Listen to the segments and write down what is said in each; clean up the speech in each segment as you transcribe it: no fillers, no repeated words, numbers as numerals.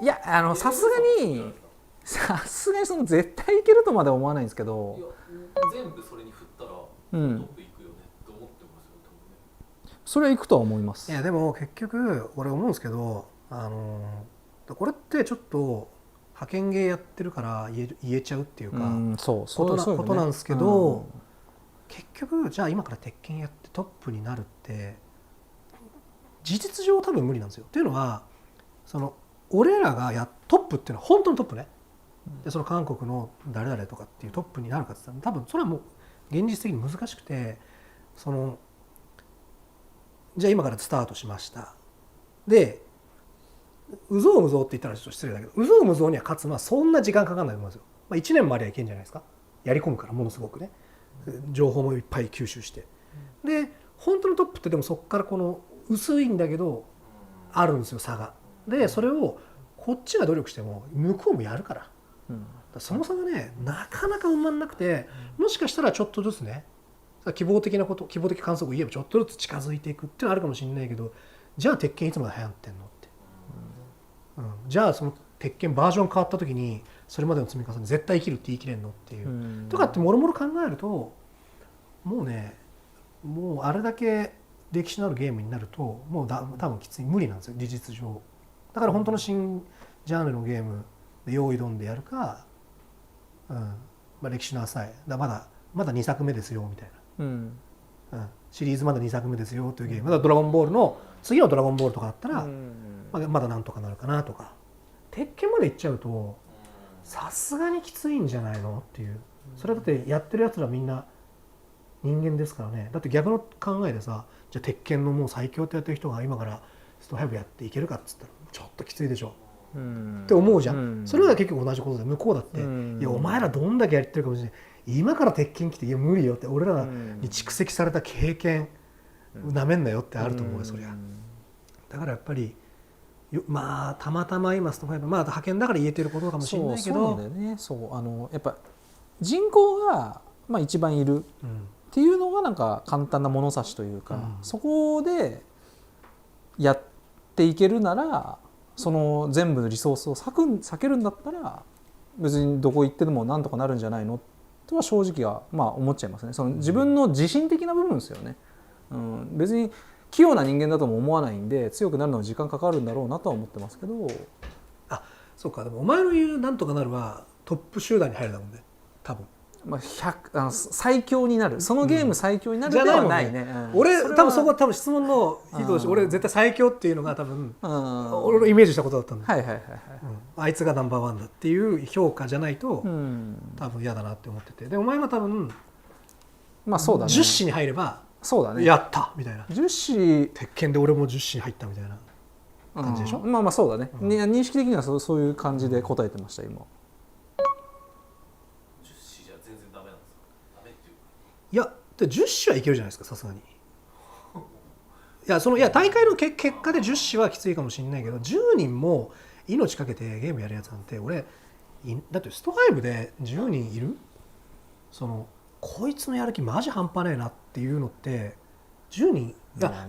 いやさすがにその絶対いけるとまでは思わないんですけど、いや全部それに振ったらトうん、ップいくよねって思ってますよ多分ね。それはいくとは思います。いやでも結局俺思うんですけど、これってちょっと派遣芸やってるから言えちゃうっていうか、ことなんですけど、結局じゃあ今から鉄拳やってトップになるって事実上多分無理なんですよ。っていうのはその俺らがトップっていうのは本当のトップね、でその韓国の誰々とかっていうトップになるかって言ったら多分それはもう現実的に難しくて、そのじゃあ今からスタートしました。でうぞうむぞうって言ったらちょっと失礼だけど、うぞうむぞうには勝つのはそんな時間かかんないと思うんですよ。1年もありゃいけんじゃないですか。やり込むからものすごくね、情報もいっぱい吸収して、で本当のトップってでもそこからこの薄いんだけどあるんですよ、差が。でそれをこっちが努力しても向こうもやるから、そもそもねなかなか埋まんなくて、もしかしたらちょっとずつね希望的観測を言えばちょっとずつ近づいていくっていうのはあるかもしれないけど、じゃあ鉄拳いつまで流行ってんのって、じゃあその鉄拳バージョン変わった時にそれまでの積み重ね絶対生きるって言い切れんのっていう、とかってもろもろ考えるともうあれだけ歴史のあるゲームになるともう多分きつい、無理なんですよ事実上。だから本当の新ジャンルのゲームで用意どんでやるか、歴史の浅いまだ2作目ですよみたいな、シリーズまだ2作目ですよというゲームだ、ドラゴンボールの次のドラゴンボールとかだったら、まだなんとかなるかなとか、鉄拳までいっちゃうとさすがにきついんじゃないのっていう。それだってやってるやつらみんな人間ですからね。だって逆の考えでさ、じゃあ鉄拳のもう最強ってやってる人が今からスト5やっていけるかっつったらちょっときついでしょ、って思うじゃん、それは結局同じことで向こうだって、いやお前らどんだけやってるかもしれない、今から鉄拳来ていや無理よって、俺らに蓄積された経験なめんなよってあると思うよ、そりゃ。だからやっぱりたまたま今スト5、派遣だから言えてることかもしれないけど、そうなんだよね。やっぱ人口が一番いるっていうのがなんか簡単な物差しというか、そこでやっていけるならその全部のリソースを避けるんだったら別にどこ行ってでもなんとかなるんじゃないのとは正直は思っちゃいますね。その自分の自信的な部分ですよね。別に器用な人間だとも思わないんで強くなるのは時間かかるんだろうなとは思ってますけど。そうか。でもお前の言うなんとかなるはトップ集団に入るだもんね多分。最強になる、そのゲーム最強になるではないね。俺多分そこは多分質問の意図として俺絶対最強っていうのが多分俺のイメージしたことだったんだ。あいつがナンバーワンだっていう評価じゃないと多分嫌だなって思ってて、でお前は多分そうだね、10子に入ればそうだね、やったみたいな、10子鉄拳で俺も10子に入ったみたいな感じでしょ。そうだね、認識的にはそういう感じで答えてました今。いや10子はいけるじゃないですかさすがに。いや大会の結果で10子はきついかもしれないけど、10人も命かけてゲームやるやつなんて俺だってスト5で10人いる、こいつのやる気マジ半端ねえなっていうのって10人、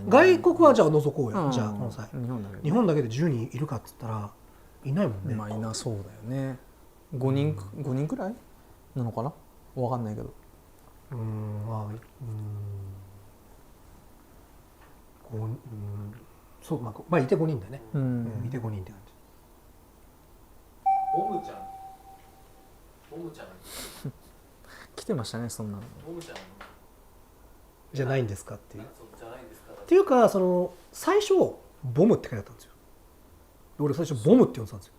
外国はじゃあ除こうよ、じゃあこの際日本だけで10人いるかっつったらいないもんね。いなそうだよね。5人くらいなのかな、分かんないけど。そういて5人だね。いて5人って感じ。ボムちゃん来てましたねそんなの。ボムちゃんじゃないんですかっていう。っていうか最初ボムって書いてあったんですよ。俺最初ボムって呼んでたんです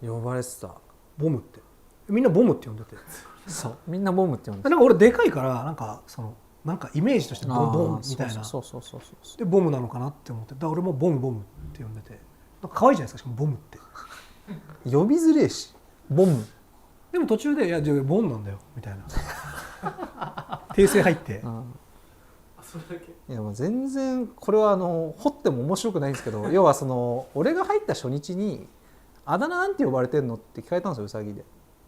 よ。呼ばれてた。ボムってみんなボムって呼んでて。そうみんなボムって呼んでた。なんか俺でかいからなんかイメージとしてボムみたいな。でボムなのかなって思って、だから俺もボムって呼んでて、なんか可愛いじゃないですか、しかもボムって呼びづれえしボム。でも途中でいやボムなんだよみたいな訂正入って。それだけ。いや全然これは掘っても面白くないんですけど要は俺が入った初日にあだ名なんて呼ばれてんのって聞かれたんですよ、うさぎで。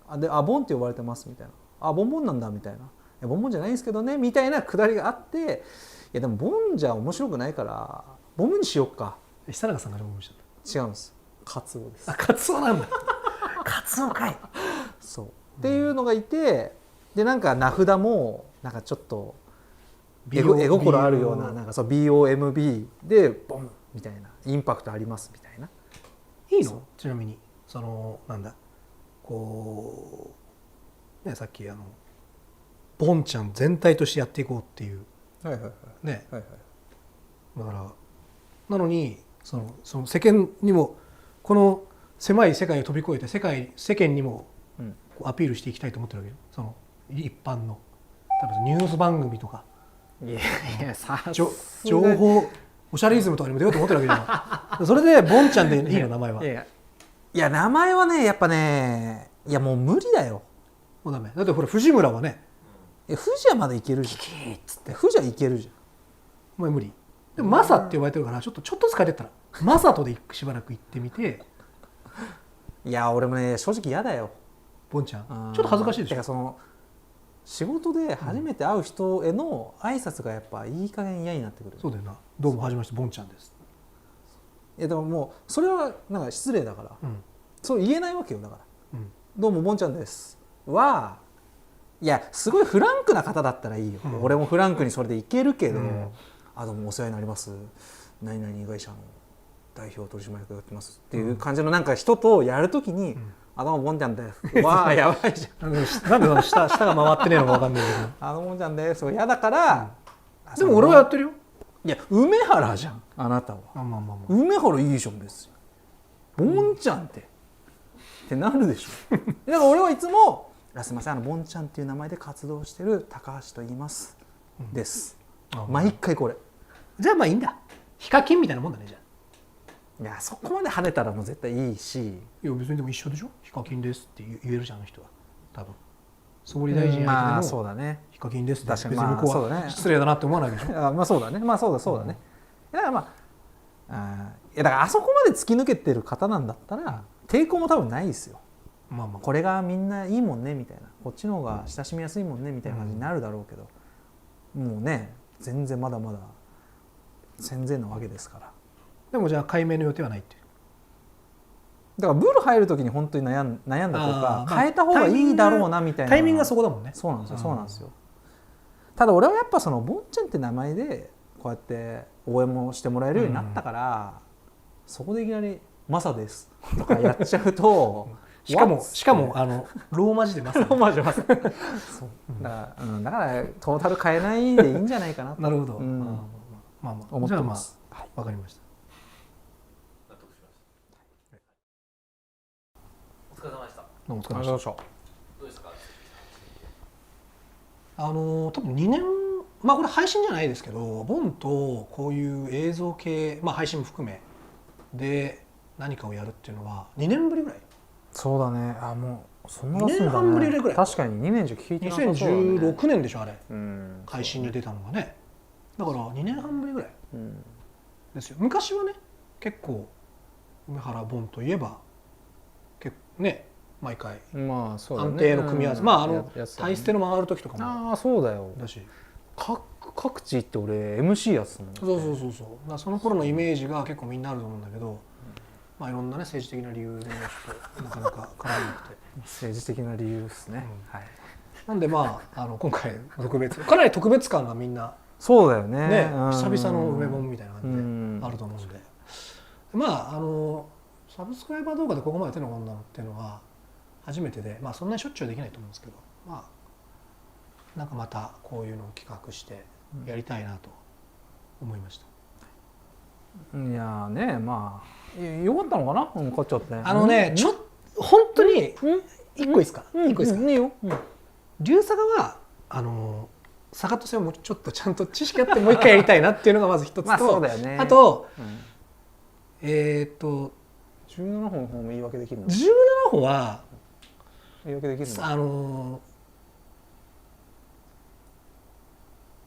ボンって呼ばれてますみたいな。ボンボンなんだみたいな。いやボンボンじゃないんですけどねみたいなくだりがあって、いやでもボンじゃ面白くないからボムにしよっか。久永さんがボムしちゃった。違うんです。カツオです。あ、カツオなんだ。カツオかい。そうっていうのがいて、でなんか名札もなんかちょっと絵心あるような、なんかそう BOMB でボンみたいなインパクトありますみたいな。いいの？ちなみにそのなんだこうね、さっきボンちゃん全体としてやっていこうっていう、はいはいはいね、はいはい、だからなのにその世間にもこの狭い世界を飛び越えて世間にもこうアピールしていきたいと思ってるわけよ。その一般の例えばニュース番組とか、いやいや情報おしゃれイズムとかにも出ようと思ってるわけじゃん。それでボンちゃんでいいの名前は。いや名前はねやっぱね、いやもう無理だよ。もうダメだってほら藤村はね、富士はまだいけるじゃん。キーっつって富士はいけるじゃん。お前無理。でもマサって呼ばれてるからちょっとずつ変えてったらマサとでしばらく行ってみて。いや俺もね正直嫌だよ。ボンちゃんちょっと恥ずかしいでしょ。てかその仕事で初めて会う人への挨拶がやっぱいい加減嫌になってくる。そうだよな。どうもはじめましてボンちゃんです。いやでももうそれはなんか失礼だから、そう言えないわけよ。だから、どうもボンちゃんですはいやすごいフランクな方だったらいいよ、俺もフランクにそれでいけるけど、あどうもお世話になります何々会社の代表取締役やってますっていう感じのなんか人とやるときに、あどうもボンちゃんですわあやばいじゃん。なんでその下が回ってねえのか分かんないけどあどうもボンちゃんです嫌だから、でも俺はやってるよ。いや梅原じゃんあなたは。梅原いいじゃん別に。ボンちゃんってなるでしょ。だから俺はいつもすみませんボンちゃんっていう名前で活動してる高橋と言います、です。毎回これ。じゃあまあいいんだ。ヒカキンみたいなもんだねじゃあ。いやそこまで跳ねたらもう絶対いいし。いや別にでも一緒でしょ。ヒカキンですって言えるじゃんあの人は多分。総理大臣相手でも、まあそうだね。ヒカキンですって別に向こうは失礼だなって思わないでしょ。まあそうだね。まあそうだね。だからまあだからあそこまで突き抜けてる方なんだったら抵抗も多分ないですよ。これがみんないいもんねみたいな、こっちの方が親しみやすいもんねみたいな感じになるだろうけど、もうね全然まだまだ戦前なわけですから。でもじゃあ改名の予定はないって。だからブル入る時に本当に悩んだとか、変えた方がいいだろうなみたいな。タイミングがそこだもんね。そうなんですよそうなんですよ。ただ俺はやっぱそのボンちゃんって名前でこうやって応援もしてもらえるようになったから、そこでいきなりマサですとかやっちゃうとしかもローマ字でマサ。ローマ字でマサ。そうだからトータル変えないでいいんじゃないかな。なるほど。まあ思ってます。わかりました。納得しました。お疲れ様でした。どうもお疲れ様でした。どうですか。多分2年、まあこれ配信じゃないですけど、ボンとこういう映像系、まあ配信も含めで何かをやるっていうのは2年ぶりぐらい。そうだね。もうそんな2年半ぶりぐらい。確かに2年じゃ聞いてなさそうだね。2016年でしょあれ。配信に出たのがね。だから2年半ぶりぐらいですよ。昔はね結構梅原ボンといえば結構ね毎回安定の組み合わせ、まあタイステの回る時とかもそうだよだし、各地行って俺 MC やつもんね。そうその頃のイメージが結構みんなあると思うんだけど、まあいろんなね政治的な理由でちょっとなかなか絡めなくて政治的な理由ですね。はい。なんでまあ今回かなり特別感がみんなそうだよね。久々の梅ボンみたいな感じであると思うんで、まあサブスクライバー動画でここまでやってるのかなっていうのは初めてで、まあそんなにしょっちゅうできないと思うんですけど、まあなんかまたこういうのを企画してやりたいなと思いました。いやね、まあよかったのかな、こっちゃってね。本当に一個いいですか。いいよ。龍佐川は坂戸線をもうちょっとちゃんと知識あってもう一回やりたいなっていうのがまず一つと、あと17歩の方も言い訳できるの。17歩は言い訳できるの。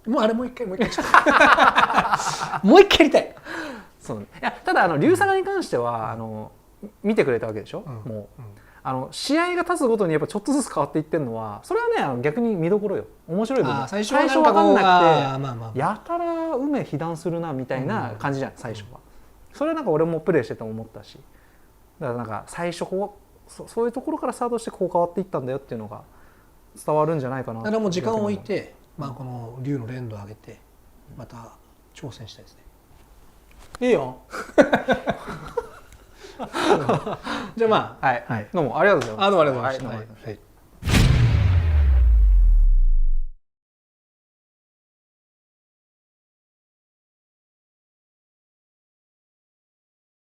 もうあれもう一回もう一回やりたい。そう。いやただ龍佐川に関しては見てくれたわけでしょ。もう。試合が経つごとにやっぱちょっとずつ変わっていってるのはそれはね逆に見どころよ。面白い部分。最初分かんなくてやたら被弾するなみたいな感じじゃん最初は。それはなんか俺もプレーしてて思ったし、からなんか最初そういうところからスタートしてこう変わっていったんだよっていうのが伝わるんじゃないかな。だからもう時間を置いて、まあ、この竜の連動を上げてまた挑戦したいですね。いいよじゃあまあ、はい、どうもありがとうございます。どうもありがとうございました。はいどうもありがとうございました。はい